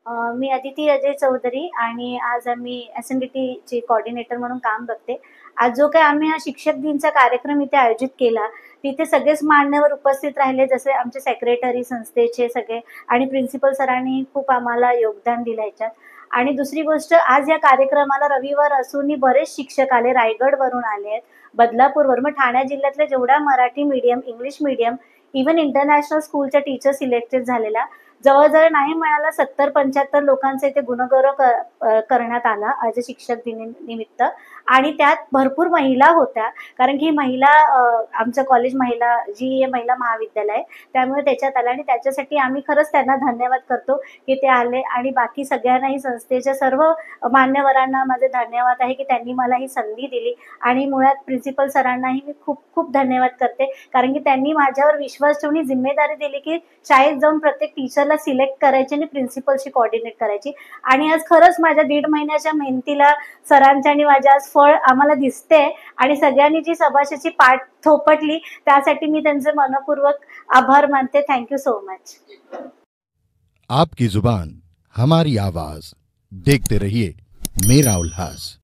मी अदिती अजय चौधरी आणि आज आम्ही एस-एन-डी-टीची कोऑर्डिनेटर म्हणून काम बघते. आज जो काही आम्ही हा शिक्षक दिनचा कार्यक्रम इथे आयोजित केला, तिथे सगळेच मान्यवर उपस्थित राहिले, जसे आमचे सेक्रेटरी संस्थेचे सगळे आणि प्रिन्सिपल सरांनी खूप आम्हाला योगदान दिलं ह्याच्यात. आणि दुसरी गोष्ट, आज या कार्यक्रमाला रविवार असूनही बरेच शिक्षक आले, रायगडवरून आले आहेत, बदलापूरवरून, मग ठाणे जिल्ह्यातल्या जेवढ्या Marathi medium, English medium, even international स्कूलच्या टीचर सिलेक्टेड झालेल्या जवळ-जवळ नाही म्हणायला 70-75 लोकांचा इथे गुणगौरव करण्यात आला आज शिक्षक दिनानिमित्त. आणि त्यात भरपूर महिला होत्या, कारण की महिला आमचं कॉलेज महिला जी महिला महाविद्यालय आहे, त्यामुळे त्याच्यात आल्या आणि त्याच्यासाठी आम्ही खरंच त्यांना धन्यवाद करतो की ते आले. आणि बाकी सगळ्यांनाही, संस्थेच्या सर्व मान्यवरांना माझे धन्यवाद आहे की त्यांनी मला ही संधी दिली. आणि मुळात प्रिन्सिपल सरांनाही मी खूप खूप धन्यवाद करते, कारण की त्यांनी माझ्यावर विश्वास ठेवून जिम्मेदारी दिली की शाळेत जाऊन प्रत्येक टीचरला सिलेक्ट करायची आणि प्रिन्सिपलशी कोऑर्डिनेट करायची. आणि आज खरंच माझ्या 1.5 महिन्याच्या मेहनतीला सरांच्या आणि माझ्या आज फळ आम्हाला दिसते. आणि सगळ्यांनी जी शाबासकीची पाठ थोपटली त्यासाठी मी त्यांचे मनपूर्वक आभार मानते. Thank you so much. आपकी जुबान हमारी आवाज, देखते रहिए मेरा उल्लास.